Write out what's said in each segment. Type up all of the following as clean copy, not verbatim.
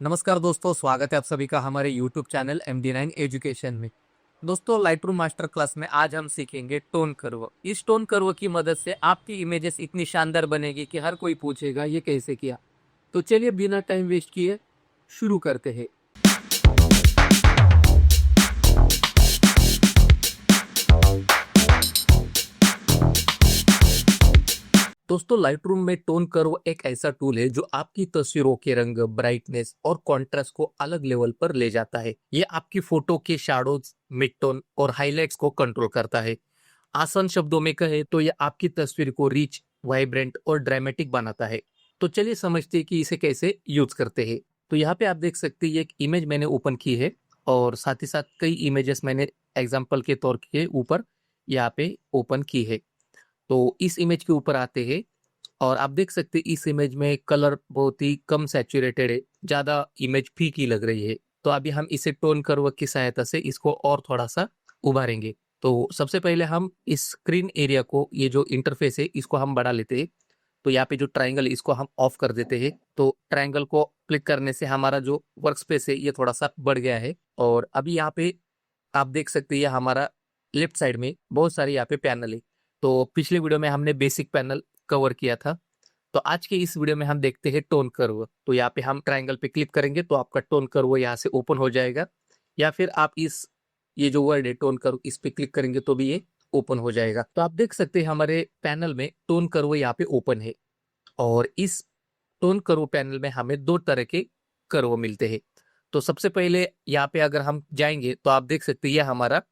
नमस्कार दोस्तों, स्वागत है आप सभी का हमारे YouTube चैनल MD9 एजुकेशन में। दोस्तों, लाइटरूम मास्टर क्लास में आज हम सीखेंगे टोन कर्व। इस टोन कर्व की मदद से आपकी इमेजेस इतनी शानदार बनेगी कि हर कोई पूछेगा ये कैसे किया। तो चलिए बिना टाइम वेस्ट किए शुरू करते हैं। दोस्तों, लाइटरूम में टोन कर्व एक ऐसा टूल है जो आपकी तस्वीरों के रंग, ब्राइटनेस और कॉन्ट्रास्ट को अलग लेवल पर ले जाता है। ये आपकी फोटो के शैडोज, मिड टोन और हाइलाइट्स को कंट्रोल करता है। आसान शब्दों में कहे तो ये आपकी तस्वीर को रिच, वाइब्रेंट और ड्रामेटिक बनाता है। तो चलिए समझते हैं कि इसे कैसे यूज करते हैं। तो यहाँ पे आप देख सकते हैं ये एक इमेज मैंने ओपन की है और साथ ही साथ कई इमेजेस मैंने एग्जाम्पल के तौर के ऊपर यहाँ पे ओपन की है। तो इस इमेज के ऊपर आते हैं और आप देख सकते हैं इस इमेज में कलर बहुत ही कम सैचुरेटेड है, ज्यादा इमेज फीकी लग रही है। तो अभी हम इसे टोन कर्व की सहायता से इसको और थोड़ा सा उभारेंगे। तो सबसे पहले हम इस स्क्रीन एरिया को, ये जो इंटरफेस है इसको हम बढ़ा लेते हैं। तो यहाँ पे जो ट्राइंगल है इसको हम ऑफ कर देते हैं। तो ट्राइंगल को क्लिक करने से हमारा जो वर्क स्पेस है ये थोड़ा सा बढ़ गया है। और अभी यहाँ पे आप देख सकते हैं हमारा लेफ्ट साइड में बहुत सारे यहाँ पे पैनल है। तो पिछले वीडियो में हमने बेसिक पैनल कवर किया था। तो आज के इस वीडियो में हम देखते हैं टोन कर्व। तो यहाँ पे हम ट्रायंगल पे क्लिक करेंगे तो आपका टोन कर्व यहाँ से ओपन हो जाएगा, या फिर आप इस ये जो वर्ड है टोन कर्व इस पे क्लिक करेंगे तो भी ये ओपन हो जाएगा। तो आप देख सकते हैं हमारे पैनल में टोन कर्व यहाँ पे ओपन है और इस टोन कर्व पैनल में हमें दो तरह के कर्व मिलते हैं। तो सबसे पहले यहाँ पे अगर हम जाएंगे तो आप देख सकते हैं ये हमारा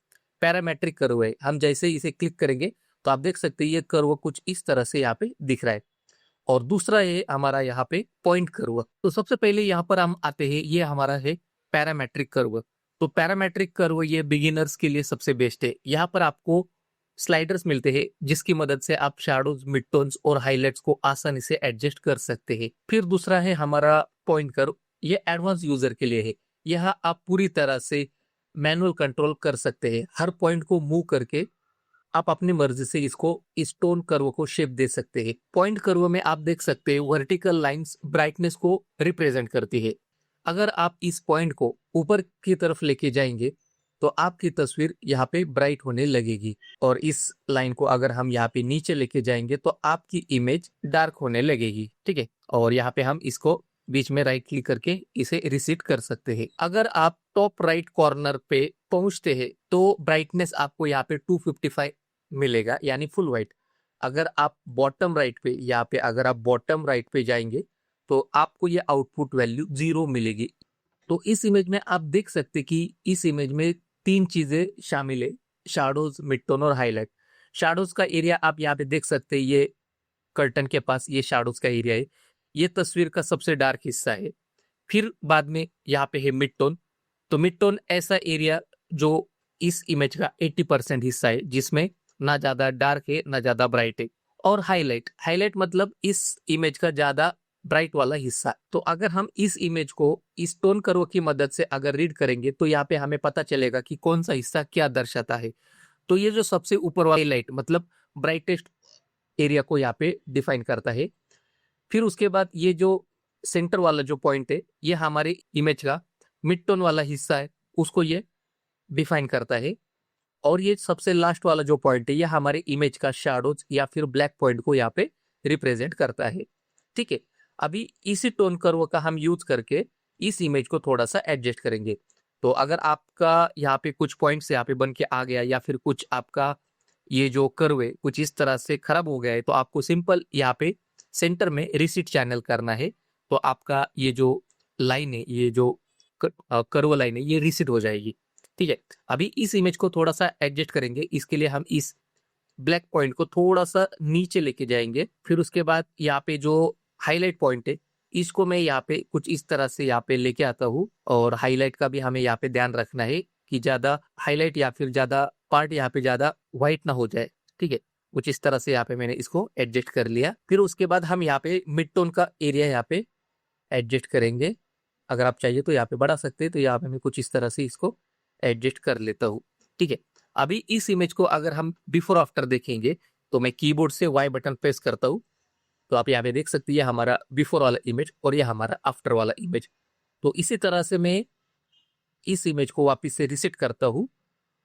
पैरामेट्रिक कर्व है। हम जैसे इसे क्लिक करेंगे तो आप देख सकते हैं ये कर्व कुछ इस तरह से यहाँ पे दिख रहा है। और दूसरा है हमारा यहाँ पे पॉइंट कर्व। तो सबसे पहले यहाँ पर हम आते हैं, ये हमारा है पैरामेट्रिक कर्व। तो पैरामेट्रिक कर्व ये बिगिनर्स के लिए सबसे बेस्ट है। यहाँ पर आपको स्लाइडर्स मिलते हैं जिसकी मदद से आप शैडोज, मिड टोन्स और हाइलाइट्स को आसानी से एडजस्ट कर सकते हैं। फिर दूसरा है हमारा पॉइंट कर्व, ये एडवांस यूजर के लिए है। यहाँ आप पूरी तरह से मैनुअल कंट्रोल कर सकते हैं। हर पॉइंट को मूव करके आप अपनी मर्जी से इसको इस टोन कर्व को शेप दे सकते हैं। पॉइंट कर्व में आप देख सकते हैं वर्टिकल लाइंस ब्राइटनेस को रिप्रेजेंट करती है। अगर आप इस पॉइंट को ऊपर की तरफ लेके जाएंगे तो आपकी तस्वीर यहाँ पे ब्राइट होने लगेगी, और इस लाइन को अगर हम यहाँ पे नीचे लेके जाएंगे तो आपकी इमेज डार्क होने लगेगी। ठीक है, और यहाँ पे हम इसको बीच में राइट क्लिक करके इसे रिसेट कर सकते हैं। अगर आप टॉप राइट कॉर्नर पे पहुंचते हैं तो ब्राइटनेस आपको यहाँ पे 255 मिलेगा, यानी फुल व्हाइट। अगर आप बॉटम राइट पे, यहाँ पे अगर आप बॉटम राइट पे जाएंगे तो आपको ये आउटपुट वैल्यू 0 मिलेगी। तो इस इमेज में आप देख सकते कि इस इमेज में तीन चीजें शामिल है, शैडोज, मिड टोन और हाईलाइट। शैडोज का एरिया आप यहाँ पे देख सकते हैं, ये कर्टन के पास ये शैडोज का एरिया है। ये तस्वीर का सबसे डार्क हिस्सा है। फिर बाद में यहाँ पे है मिड टोन। तो मिड टोन ऐसा एरिया जो इस इमेज का 80% हिस्सा है, जिसमें ना ज्यादा डार्क है ना ज्यादा ब्राइट है। और हाईलाइट, हाईलाइट मतलब इस इमेज का ज्यादा ब्राइट वाला हिस्सा। तो अगर हम इस इमेज को इस टोन कर्व की मदद से अगर रीड करेंगे तो यहाँ पे हमें पता चलेगा कि कौन सा हिस्सा क्या दर्शाता है। तो ये जो सबसे ऊपर वाली लाइट मतलब ब्राइटेस्ट एरिया को यहाँ पे डिफाइन करता है। फिर उसके बाद ये जो सेंटर वाला जो पॉइंट है ये हमारे इमेज का मिड टोन वाला हिस्सा है, उसको ये डिफाइन करता है। और ये सबसे लास्ट वाला जो पॉइंट है ये हमारे इमेज का शैडोज या फिर ब्लैक पॉइंट को यहाँ पे रिप्रेजेंट करता है। ठीक है, अभी इसी टोन कर्व का हम यूज करके इस इमेज को थोड़ा सा एडजस्ट करेंगे। तो अगर आपका यहाँ पे कुछ पॉइंट्स यहाँ पे बन के आ गया, या फिर कुछ आपका ये जो कर्व है कुछ इस तरह से खराब हो गया है, तो आपको सिंपल यहाँ पे सेंटर में रिसीट चैनल करना है। तो आपका ये जो लाइन है, ये जो कर्व लाइन है, ये रिसीट हो जाएगी। ठीक है, अभी इस इमेज को थोड़ा सा एडजस्ट करेंगे। इसके लिए हम इस ब्लैक पॉइंट को थोड़ा सा नीचे लेके जाएंगे। फिर उसके बाद यहाँ पे जो हाईलाइट पॉइंट है इसको मैं यहाँ पे कुछ इस तरह से यहाँ पे लेके आता हूँ। और हाईलाइट का भी हमें यहाँ पे ध्यान रखना है कि ज्यादा हाईलाइट या फिर ज्यादा पार्ट यहाँ पे ज्यादा व्हाइट ना हो जाए। ठीक है, कुछ इस तरह से यहाँ पे मैंने इसको एडजस्ट कर लिया। फिर उसके बाद हम यहाँ पे मिड टोन का एरिया यहाँ पे एडजस्ट करेंगे। अगर आप चाहिए तो यहाँ पे बढ़ा सकते हैं। तो यहाँ पे मैं कुछ इस तरह से इसको एडजस्ट कर लेता हूँ। ठीक है, अभी इस इमेज को अगर हम बिफोर आफ्टर देखेंगे तो मैं कीबोर्ड से वाई बटन प्रेस करता हूँ। तो आप यहाँ पे देख सकते हैं हमारा बिफोर वाला इमेज और ये हमारा आफ्टर वाला इमेज। तो इसी तरह से मैं इस इमेज को वापस से रिसेट करता हूँ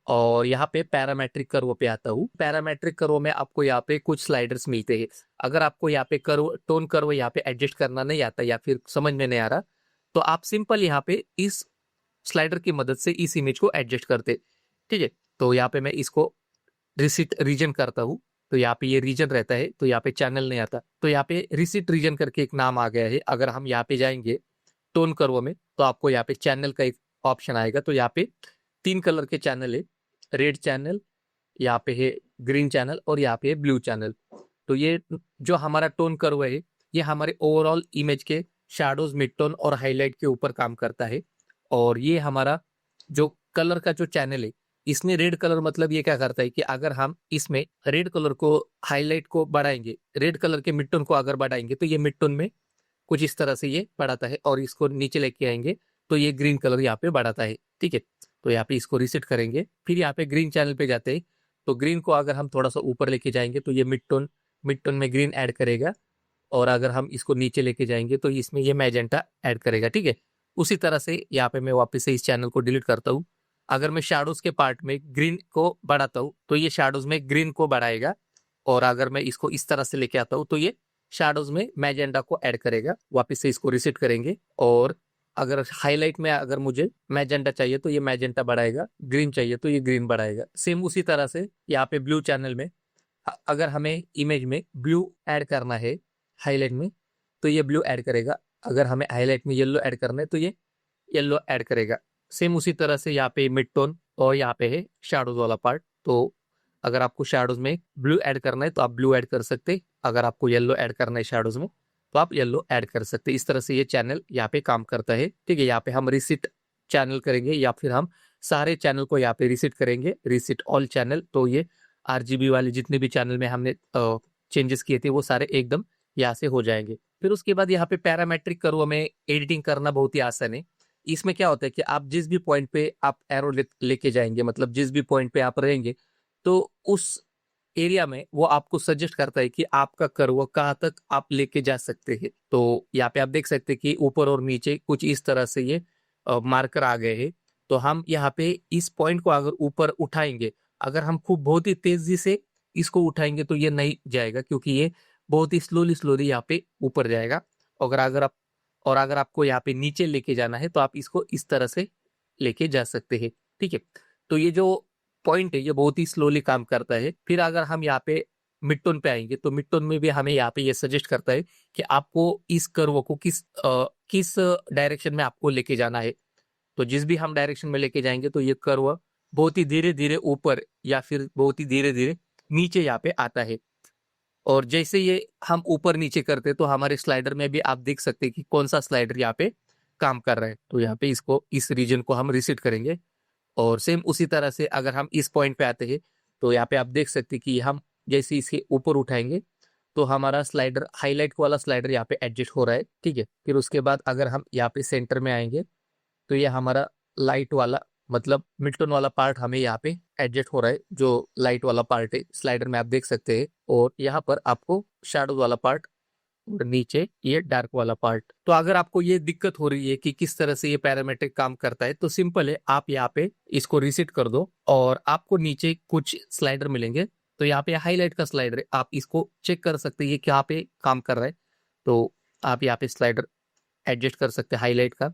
और यहाँ पे पैरामेट्रिक कर्व पे आता हूँ। पैरामेट्रिक कर्व में आपको यहाँ पे कुछ स्लाइडर्स मिलते हैं। अगर आपको यहाँ पे कर्व टोन कर्व यहाँ पे एडजस्ट करना नहीं आता या फिर समझ में नहीं आ रहा, तो आप सिंपल यहाँ पे इस स्लाइडर की मदद से इस इमेज को एडजस्ट करते। ठीक है, तो यहाँ पे मैं इसको रिसीट रीजन करता हूँ, तो यहाँ पे ये रीजन रहता है, तो यहाँ पे चैनल नहीं आता, तो यहाँ पे रिसीट रीजन करके एक नाम आ गया है। अगर हम यहाँ पे जाएंगे टोन कर्व में, तो आपको यहाँ पे चैनल का एक ऑप्शन आएगा। तो यहाँ पे 3 कलर के चैनल है, रेड चैनल, यहाँ पे है ग्रीन चैनल और यहाँ पे है ब्लू चैनल। तो ये जो हमारा टोन कर्व है, ये हमारे ओवरऑल इमेज के शैडोज, मिड टोन और हाईलाइट के ऊपर काम करता है। और ये हमारा जो कलर का जो चैनल है, इसमें रेड कलर मतलब ये क्या करता है कि अगर हम इसमें रेड कलर को हाईलाइट को बढ़ाएंगे, रेड कलर के मिड टोन को अगर बढ़ाएंगे, तो ये मिड टोन में कुछ इस तरह से ये बढ़ाता है, और इसको नीचे लेके आएंगे तो ये ग्रीन कलर यहाँ पे बढ़ाता है। ठीक है, तो यहाँ पे इसको रिसेट करेंगे, फिर यहाँ पे ग्रीन चैनल पे जाते हैं, तो ग्रीन को अगर हम थोड़ा सा ऊपर लेके जाएंगे तो ये मिड टोन में ग्रीन ऐड करेगा, और अगर हम इसको नीचे लेके जाएंगे तो इसमें ये मैजेंटा ऐड करेगा। ठीक है, उसी तरह से यहाँ पे मैं वापस से इस चैनल को डिलीट करता हूँ। अगर मैं शैडोज के पार्ट में ग्रीन को बढ़ाता हूँ तो ये शैडोज में ग्रीन को बढ़ाएगा, और अगर मैं इसको इस तरह से लेके आता हूँ तो ये शैडोज में मैजेंटा को ऐड करेगा। वापस से इसको रिसेट करेंगे, और अगर हाईलाइट में अगर मुझे मैजेंटा चाहिए तो ये मैजेंटा बढ़ाएगा, ग्रीन चाहिए तो ये ग्रीन बढ़ाएगा। सेम उसी तरह से यहाँ पे ब्लू चैनल में अगर हमें इमेज में ब्लू ऐड करना है हाईलाइट में, तो ये ब्लू ऐड करेगा। अगर हमें हाईलाइट में येलो ऐड करना है तो ये येलो ऐड करेगा। सेम उसी तरह से यहाँ पे मिड टोन और यहाँ पे है शैडोज वाला पार्ट। तो अगर आपको शैडोज में ब्लू ऐड करना है तो आप ब्लू ऐड कर सकते, अगर आपको येलो ऐड करना है शैडोज में तो आप येलो ऐड कर सकते। इस तरह से ये चैनल यहाँ पे काम करता है। ठीक है, यहाँ पे हम रिसीट चैनल करेंगे या फिर हम सारे चैनल को यहाँ पे रिसीट करेंगे, रिसीट ऑल चैनल। तो ये RGB वाले जितने भी चैनल में हमने चेंजेस किए थे वो सारे एकदम यहाँ से हो जाएंगे। फिर उसके बाद यहाँ पे पैरामेट्रिक कर्व में एडिटिंग करना बहुत ही आसान है। इसमें क्या होता है कि आप जिस भी पॉइंट पे आप एरो लेके जाएंगे, मतलब जिस भी पॉइंट पे आप रहेंगे, तो उस एरिया में वो आपको सजेस्ट करता है कि आपका कर्व कहाँ तक आप लेके जा सकते हैं। तो यहाँ पे आप देख सकते हैं कि ऊपर और नीचे कुछ इस तरह से ये मार्कर आ गए हैं। तो हम यहाँ पे इस पॉइंट को अगर ऊपर उठाएंगे, अगर हम खूब बहुत ही तेजी से इसको उठाएंगे तो ये नहीं जाएगा, क्योंकि ये बहुत ही स्लोली स्लोली यहाँ पे ऊपर जाएगा। अगर आपको यहाँ पे नीचे लेके जाना है तो आप इसको इस तरह से लेके जा सकते हैं। ठीक है, तो ये जो पॉइंट है ये बहुत ही स्लोली काम करता है। फिर अगर हम यहाँ पे मिड टोन पे आएंगे तो मिड टोन में भी हमें यहाँ पे ये सजेस्ट करता है कि आपको इस कर्व को किस डायरेक्शन में आपको लेके जाना है। तो जिस भी हम डायरेक्शन में लेके जाएंगे तो ये कर्व बहुत ही धीरे धीरे ऊपर या फिर बहुत ही धीरे धीरे नीचे यहाँ पे आता है। और जैसे ये हम ऊपर नीचे करते तो हमारे स्लाइडर में भी आप देख सकते हैं कि कौन सा स्लाइडर यहाँ पे काम कर रहा है। तो यहाँ पे इसको इस रीजन को हम रिसेट करेंगे, और सेम उसी तरह से अगर हम इस पॉइंट पे आते हैं तो यहाँ पे आप देख सकते हैं कि हम जैसे इसके ऊपर उठाएंगे तो हमारा स्लाइडर हाईलाइट वाला स्लाइडर यहाँ पे एडजस्ट हो रहा है। ठीक है, फिर उसके बाद अगर हम यहाँ पे सेंटर में आएंगे तो ये हमारा लाइट वाला मतलब मिड टोन वाला पार्ट हमें यहाँ पे एडजस्ट हो रहा है, जो लाइट वाला पार्ट है स्लाइडर में आप देख सकते हैं। और यहाँ पर आपको शैडो वाला पार्ट और नीचे ये डार्क वाला पार्ट। तो अगर आपको ये दिक्कत हो रही है कि किस तरह से ये पैरामेट्रिक काम करता है, तो सिंपल है, आप यहाँ पे इसको रिसेट कर दो और आपको नीचे कुछ स्लाइडर मिलेंगे। तो यहाँ पे हाईलाइट का स्लाइडर है, आप इसको चेक कर सकते हैं ये क्या पे काम कर रहा है। तो आप यहाँ पे स्लाइडर एडजस्ट कर सकते हैं हाईलाइट का।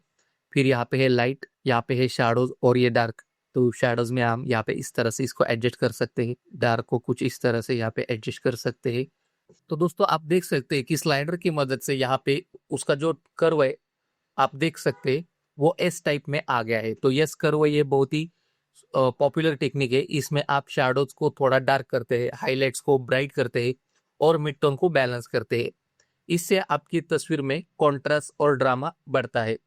फिर यहाँ पे है लाइट, यहाँ पे है शैडोज और ये डार्क। तो शैडोज में हम यहाँ पे इस तरह से इसको एडजस्ट कर सकते हैं, डार्क को कुछ इस तरह से यहाँ पे एडजस्ट कर सकते हैं। तो दोस्तों आप देख सकते हैं कि स्लाइडर की मदद से यहाँ पे उसका जो कर्व है आप देख सकते हैं वो एस टाइप में आ गया है। तो यस कर्व ये बहुत ही पॉपुलर टेक्निक है। इसमें आप शैडोज को थोड़ा डार्क करते हैं, हाईलाइट्स को ब्राइट करते हैं और मिड टोन को बैलेंस करते हैं। इससे आपकी तस्वीर में कॉन्ट्रास्ट और ड्रामा बढ़ता है।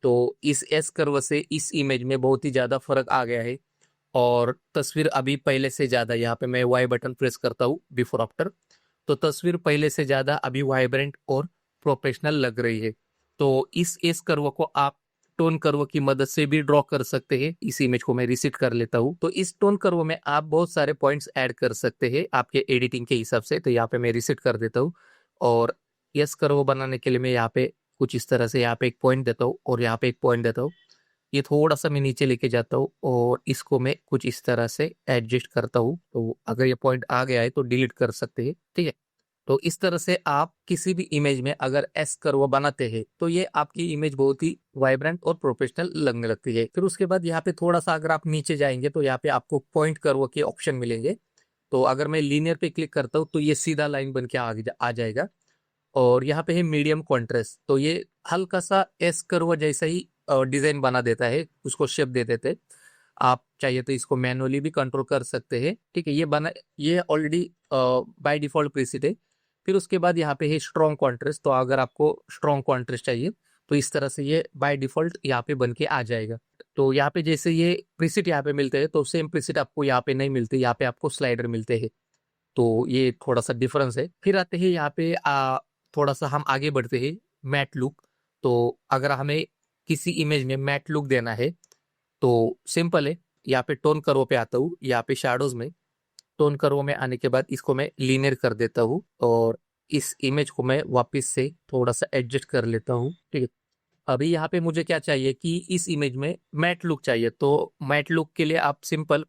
तो इस एस कर्व से इस इमेज में बहुत ही ज्यादा फर्क आ गया है, और तस्वीर अभी पहले से ज्यादा, यहाँ पे मैं वाई बटन प्रेस करता हूँ बिफोर आफ्टर, तो तस्वीर पहले से ज्यादा अभी वाइब्रेंट और प्रोफेशनल लग रही है। तो इस एस कर्व को आप टोन कर्व की मदद से भी ड्रॉ कर सकते हैं। इस इमेज को मैं रिसेट कर लेता हूँ। तो इस टोन कर्व में आप बहुत सारे पॉइंट्स ऐड कर सकते हैं आपके एडिटिंग के हिसाब से। तो यहाँ पे मैं रिसेट कर देता हूँ, और एस कर्व बनाने के लिए मैं यहाँ पे कुछ इस तरह से यहाँ पे एक पॉइंट देता हूँ और यहाँ पे एक पॉइंट देता हूँ। ये थोड़ा सा मैं नीचे लेके जाता हूँ और इसको मैं कुछ इस तरह से एडजस्ट करता हूँ। तो अगर ये पॉइंट आ गया है तो डिलीट कर सकते हैं, ठीक है। तो इस तरह से आप किसी भी इमेज में अगर एस कर्व बनाते हैं तो ये आपकी इमेज बहुत ही वाइब्रेंट और प्रोफेशनल लगने लगती है। फिर उसके बाद यहाँ पे थोड़ा सा अगर आप नीचे जाएंगे तो यहाँ पे आपको पॉइंट कर्व के ऑप्शन मिलेंगे। तो अगर मैं लीनियर पे क्लिक करता हूँ तो ये सीधा लाइन बन के आ जाएगा। और यहाँ पे है मीडियम कॉन्ट्रास्ट, तो ये हल्का सा एस कर्व जैसा ही डिजाइन बना देता है, उसको शेप दे देते हैं। आप चाहिए तो इसको मैनुअली भी कंट्रोल कर सकते हैं, ठीक है। ये ऑलरेडी बाय डिफॉल्ट प्रीसेट है। फिर उसके बाद यहाँ पे है स्ट्रॉन्ग कॉन्ट्रास्ट, तो अगर आपको स्ट्रॉन्ग कॉन्ट्रास्ट चाहिए तो इस तरह से ये बाय डिफॉल्ट यहाँ पे बन के आ जाएगा। तो यहाँ पे जैसे ये प्रीसेट यहाँ पे मिलते हैं तो सेम प्रीसेट आपको यहाँ पे नहीं मिलते, यहाँ पे आपको स्लाइडर मिलते हैं। तो ये थोड़ा सा डिफरेंस है। फिर आते हैं यहाँ पे थोड़ा सा हम आगे बढ़ते हैं, मैट लुक। तो अगर हमें किसी इमेज में मैट लुक देना है तो सिंपल है, यहाँ पे टोन कर्व पे आता हूँ, यहाँ पे शैडोज में टोन कर्व में आने के बाद इसको मैं लीनियर कर देता हूँ और इस इमेज को मैं वापस से थोड़ा सा एडजस्ट कर लेता हूँ, ठीक है। अभी यहाँ पे मुझे क्या चाहिए कि इस इमेज में मैट लुक चाहिए। तो मैट लुक के लिए आप सिंपल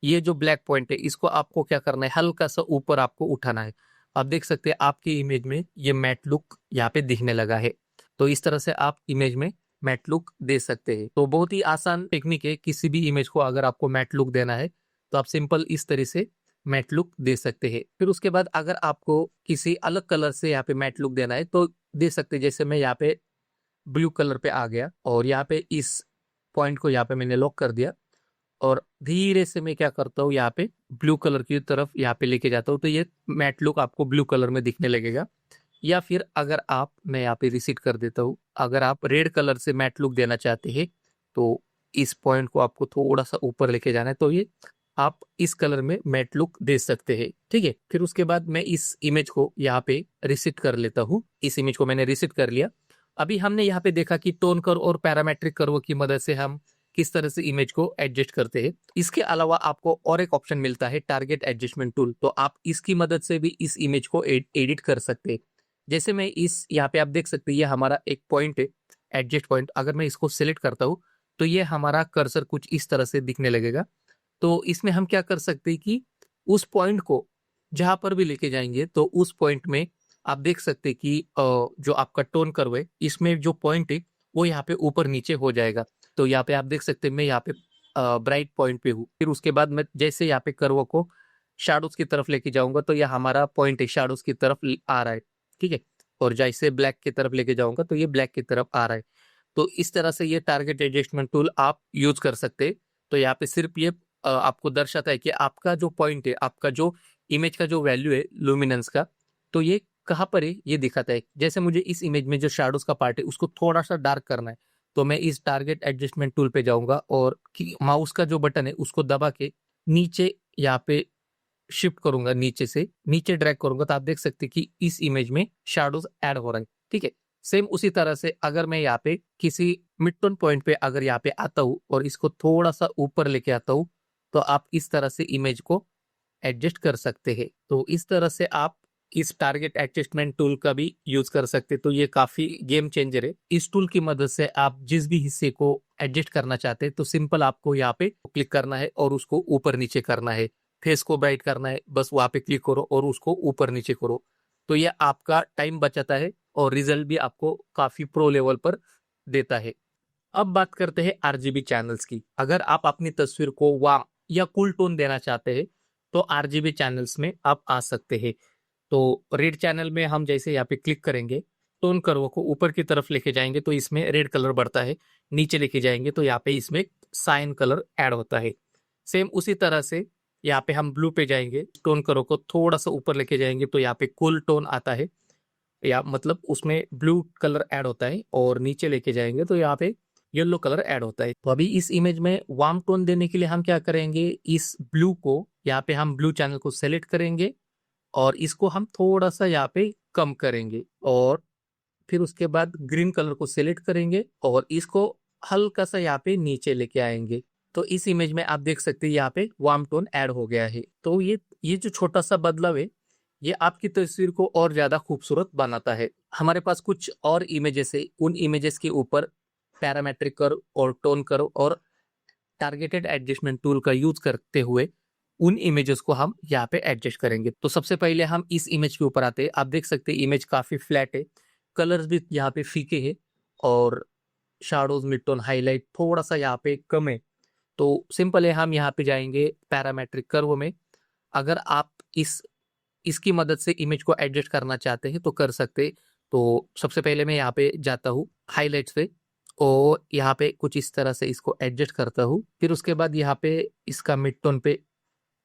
ये जो ब्लैक पॉइंट है इसको आपको क्या करना है, हल्का सा ऊपर आपको उठाना है। आप देख सकते हैं आपकी इमेज में ये मैट लुक यहाँ पे दिखने लगा है। तो इस तरह से आप इमेज में मैट लुक दे सकते हैं। तो बहुत ही आसान टेक्निक है, किसी भी इमेज को अगर आपको मैट लुक देना है तो आप सिंपल इस तरह से मैट लुक दे सकते हैं। फिर उसके बाद अगर आपको किसी अलग कलर से यहाँ पे मैट लुक देना है तो दे सकते हैं। जैसे मैं यहाँ पे ब्लू कलर पे आ गया और यहाँ पे इस पॉइंट को यहाँ पे मैंने लॉक कर दिया और धीरे से मैं क्या करता हूँ, यहाँ पे ब्लू कलर की तरफ यहाँ पे लेके जाता हूँ तो ये मैट लुक आपको ब्लू कलर में दिखने लगेगा। या फिर अगर आप, मैं यहाँ पे रिसीट कर देता हूँ, अगर आप रेड कलर से मैट लुक देना चाहते हैं तो इस पॉइंट को आपको थोड़ा सा ऊपर लेके जाना है तो ये आप इस कलर में मैट लुक दे सकते हैं, ठीक है। फिर उसके बाद मैं इस इमेज को यहाँ पे रिसीट कर लेता हूँ। इस इमेज को मैंने रिसीट कर लिया। अभी हमने यहाँ पे देखा कि टोन कर्व और पैरामेट्रिक कर्व की मदद से हम किस तरह से इमेज को एडजस्ट करते हैं। इसके अलावा आपको और एक ऑप्शन मिलता है टारगेट एडजस्टमेंट टूल, तो आप इसकी मदद से भी इस इमेज को एडिट कर सकते हैं। जैसे मैं इस यहाँ पे आप देख सकते हैं ये हमारा एक पॉइंट है, एडजस्ट पॉइंट। अगर मैं इसको सिलेक्ट करता हूँ तो ये हमारा कर्सर कुछ इस तरह से दिखने लगेगा। तो इसमें हम क्या कर सकते हैं कि उस पॉइंट को जहां पर भी लेके जाएंगे तो उस पॉइंट में आप देख सकते हैं कि जो आपका टोन कर्व है इसमें जो पॉइंट है वो यहाँ पे ऊपर नीचे हो जाएगा। तो यहाँ पे आप देख सकते हैं मैं यहाँ पे ब्राइट पॉइंट पे हूँ। फिर उसके बाद मैं जैसे यहाँ पे कर्व को शैडोज की तरफ लेके जाऊंगा तो यह हमारा पॉइंट है शैडोज की तरफ आ रहा है, ठीक है। और जैसे ब्लैक की तरफ लेके जाऊंगा तो ये ब्लैक की तरफ आ रहा है। तो इस तरह से ये टारगेट एडजस्टमेंट टूल आप यूज कर सकते हैं। तो यहाँ पे सिर्फ ये आपको दर्शाता है कि आपका जो पॉइंट है, आपका जो इमेज का जो वैल्यू है लुमिनेंस का, तो ये कहाँ पर है ये दिखाता है। जैसे मुझे इस इमेज में जो शैडोज का पार्ट है उसको थोड़ा सा डार्क करना है तो मैं इस टारगेट एडजस्टमेंट टूल पे जाऊंगा और माउस का जो बटन है उसको दबा के नीचे यहाँ पे शिफ्ट करूंगा, नीचे से नीचे ड्रैग करूंगा तो आप देख सकते हैं कि इस इमेज में शैडोज ऐड हो रहा है, ठीक है। सेम उसी तरह से अगर मैं यहाँ पे किसी मिड टोन पॉइंट पे अगर यहाँ पे आता हूँ और इसको थोड़ा सा ऊपर लेके आता हूँ तो आप इस तरह से इमेज को एडजस्ट कर सकते हैं। तो इस तरह से आप इस टारगेट एडजस्टमेंट टूल का भी यूज कर सकते हैं। तो ये काफी गेम चेंजर है। इस टूल की मदद से आप जिस भी हिस्से को एडजस्ट करना चाहते हैं तो सिंपल आपको यहाँ पे क्लिक करना है और उसको ऊपर नीचे करना है। फेस को ब्राइट करना है, बस वहां पे क्लिक करो और उसको ऊपर नीचे करो। तो ये आपका टाइम बचाता है और रिजल्ट भी आपको काफी प्रो लेवल पर देता है। अब बात करते हैं आरजीबी चैनल्स की। अगर आप अपनी तस्वीर को वार्म या कूल टोन देना चाहते हैं तो आरजीबी चैनल्स में आप आ सकते हैं। तो रेड चैनल में हम जैसे यहाँ पे क्लिक करेंगे, टोन कर्व को ऊपर की तरफ लेके जाएंगे तो इसमें रेड कलर बढ़ता है, नीचे लेके जाएंगे तो यहाँ पे इसमें साइन कलर ऐड होता है। सेम उसी तरह से यहाँ पे हम ब्लू पे जाएंगे, टोन कर्व को थोड़ा सा ऊपर लेके जाएंगे तो यहाँ पे कूल टोन आता है, या मतलब उसमें ब्लू कलर ऐड होता है। और नीचे लेके जाएंगे तो यहाँ पे येलो कलर ऐड होता है। तो अभी इस इमेज में वार्म टोन देने के लिए हम क्या करेंगे, इस ब्लू को यहाँ पे हम ब्लू चैनल को सेलेक्ट करेंगे और इसको हम थोड़ा सा यहाँ पे कम करेंगे और फिर उसके बाद ग्रीन कलर को सेलेक्ट करेंगे और इसको हल्का सा यहाँ पे नीचे लेके आएंगे। तो इस इमेज में आप देख सकते हैं यहाँ पे वार्म टोन ऐड हो गया है। तो ये जो छोटा सा बदलाव है ये आपकी तस्वीर को और ज्यादा खूबसूरत बनाता है। हमारे पास कुछ और इमेजेस है, उन इमेजेस के ऊपर पैरामेट्रिक कर्व और टोन कर्व और टारगेटेड एडजस्टमेंट टूल का यूज करते हुए उन इमेजेस को हम यहाँ पे एडजस्ट करेंगे। तो सबसे पहले हम इस इमेज के ऊपर आते हैं। आप देख सकते हैं इमेज काफी फ्लैट है, कलर्स भी यहाँ पे फीके है और शैडोज, मिड टोन, हाईलाइट थोड़ा सा यहाँ पे कम है। तो सिंपल है, हम यहाँ पे जाएंगे पैरामेट्रिक कर्व में। अगर आप इसकी मदद से इमेज को एडजस्ट करना चाहते हैं तो कर सकते। तो सबसे पहले मैं यहाँ पे जाता हूँ हाईलाइट्स पे और यहाँ पे कुछ इस तरह से इसको एडजस्ट करता हूँ। फिर उसके बाद यहाँ पे इसका मिड टोन पे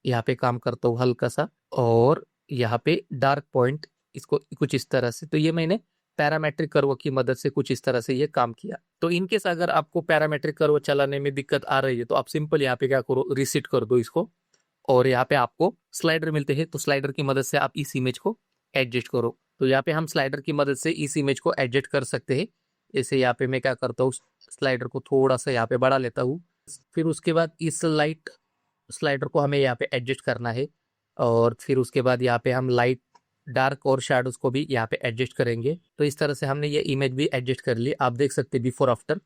यहाँ पे काम करता हूँ हल्का सा, और यहाँ पे डार्क पॉइंट इसको कुछ इस तरह से। तो ये मैंने पैरामेट्रिक कर्व की मदद से कुछ इस तरह से ये काम किया। तो इनकेस अगर आपको पैरामेट्रिक कर्व चलाने में दिक्कत आ रही है तो आप सिंपल यहाँ पे क्या करो, रिसेट कर दो इसको, और यहाँ पे आपको स्लाइडर मिलते हैं। तो स्लाइडर की मदद से आप इस इमेज को एडजस्ट करो। तो यहाँ पे हम स्लाइडर की मदद से इस इमेज को एडजस्ट कर सकते हैं। जैसे यहाँ पे मैं क्या करता हूँ, स्लाइडर को थोड़ा सा यहाँ पे बढ़ा लेता हूँ। फिर उसके बाद इस लाइट स्लाइडर को हमें यहाँ पे एडजस्ट करना है, और फिर उसके बाद यहाँ पे हम लाइट, डार्क और शैडोज को भी यहाँ पे एडजस्ट करेंगे। तो इस तरह से हमने ये इमेज भी एडजस्ट कर ली। आप देख सकते हैं बिफोर आफ्टर,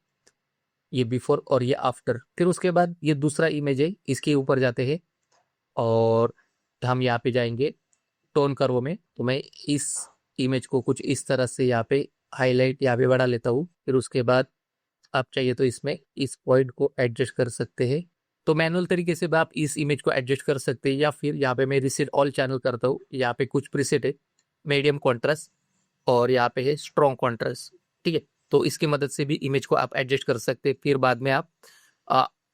ये बिफोर और ये आफ्टर। फिर उसके बाद ये दूसरा इमेज है, इसके ऊपर जाते हैं और हम यहाँ पे जाएंगे टोन कर्व में। तो मैं इस इमेज को कुछ इस तरह से यहाँ पे हाईलाइट यहाँ पे बढ़ा लेता हूँ। फिर उसके बाद आप चाहिए तो इसमें इस पॉइंट को एडजस्ट कर सकते हैं। तो मैनुअल तरीके से भी आप इस इमेज को एडजस्ट कर सकते हैं, या फिर यहाँ पे मैं रिसेट ऑल चैनल करता हूँ। यहाँ पे कुछ प्रीसेट है, मीडियम कॉन्ट्रास्ट और यहाँ पे है स्ट्रॉन्ग कॉन्ट्रास्ट, ठीक है। तो इसकी मदद से भी इमेज को आप एडजस्ट कर सकते हैं। फिर बाद में आप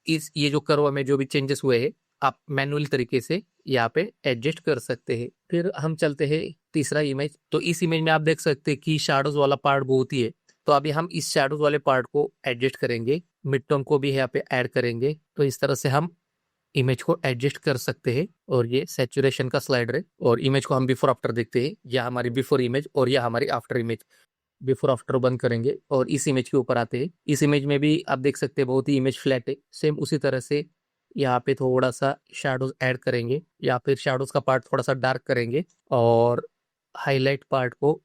इस ये जो कर्व में जो भी चेंजेस हुए हैं आप मैनुअल तरीके से यहाँ पे एडजस्ट कर सकते हैं। फिर हम चलते हैं तीसरा इमेज। तो इस इमेज में आप देख सकते हैं कि शैडोज वाला पार्ट बहुत ही है। तो अभी हम इस शैडोज वाले पार्ट को एडजस्ट करेंगे, मिड टोन को भी यहाँ पे ऐड करेंगे। तो इस तरह से हम इमेज को एडजस्ट कर सकते हैं। और ये सैचुरेशन का स्लाइडर है, और इमेज को हम बिफोर आफ्टर देखते हैं। यह हमारी बिफोर इमेज और यह हमारी आफ्टर इमेज। बिफोर आफ्टर बंद करेंगे और इस इमेज के ऊपर आते हैं। इस इमेज में भी आप देख सकते हैं बहुत ही इमेज फ्लैट है। सेम उसी तरह से यहाँ पे थोड़ा सा शैडोज ऐड करेंगे, या फिर शैडोज का पार्ट थोड़ा सा डार्क करेंगे, और हाईलाइट पार्ट को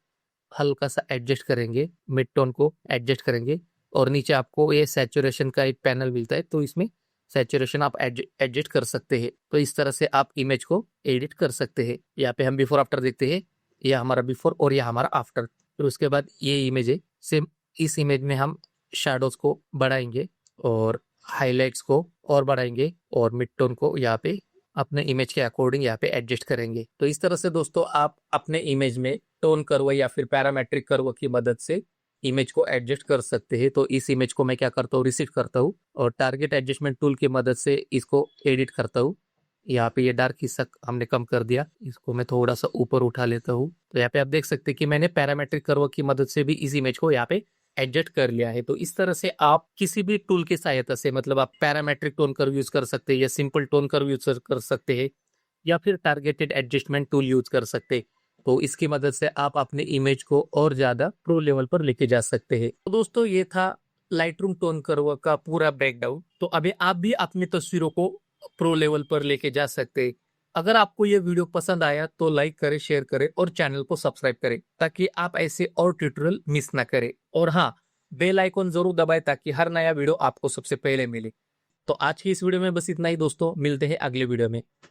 हल्का सा एडजस्ट करेंगे, मिड टोन को एडजस्ट करेंगे। और नीचे आपको ये सैचुरेशन का एक पैनल मिलता है, तो इसमें सैचुरेशन आप एडजस्ट कर सकते हैं। तो इस तरह से आप इमेज को एडिट कर सकते हैं। यहाँ पे हम बिफोर आफ्टर देखते हैं, यह हमारा बिफोर और यह हमारा आफ्टर। फिर उसके बाद ये इमेज है, सेम इस इमेज में हम शैडोज को बढ़ाएंगे और हाईलाइट्स को और बढ़ाएंगे, और मिड टोन को यहाँ पे अपने इमेज के अकॉर्डिंग यहाँ पे एडजस्ट करेंगे। तो इस तरह से दोस्तों आप अपने इमेज में टोन कर्व या फिर पैरामेट्रिक कर्व की मदद से इमेज को एडजस्ट कर सकते हैं। तो इस इमेज को मैं क्या करता हूँ, रिसीव करता हूँ और टारगेट एडजस्टमेंट टूल की मदद से इसको एडिट करता हूँ। यहाँ पे ये डार्क हिस्सा हमने कम कर दिया, इसको मैं थोड़ा सा ऊपर उठा लेता हूँ। तो यहाँ पे आप देख सकते हैं कि मैंने पैरामेट्रिक कर्व की मदद से भी इस इमेज को यहाँ पे एडजस्ट कर लिया है। तो इस तरह से आप किसी भी टूल की सहायता से, मतलब आप पैरामेट्रिक टोन कर्व यूज कर सकते हैं, या सिंपल टोन कर्व यूज कर सकते हैं, या फिर टारगेटेड एडजस्टमेंट टूल यूज कर सकते हैं। तो इसकी मदद से आप अपने इमेज को और ज्यादा प्रो लेवल पर लेके जा सकते हैं। तो दोस्तों ये था लाइटरूम टोन कर्व का पूरा ब्रेकडाउन। तो अभी आप भी अपनी तस्वीरों को प्रो लेवल पर लेके जा सकते हैं। अगर आपको ये वीडियो पसंद आया तो लाइक करें, शेयर करें और चैनल को सब्सक्राइब करें, ताकि आप ऐसे और ट्यूटोरियल मिस ना करें। और हाँ, बेल आइकॉन जरूर दबाएं ताकि हर नया वीडियो आपको सबसे पहले मिले। तो आज की इस वीडियो में बस इतना ही दोस्तों, मिलते हैं अगले वीडियो में।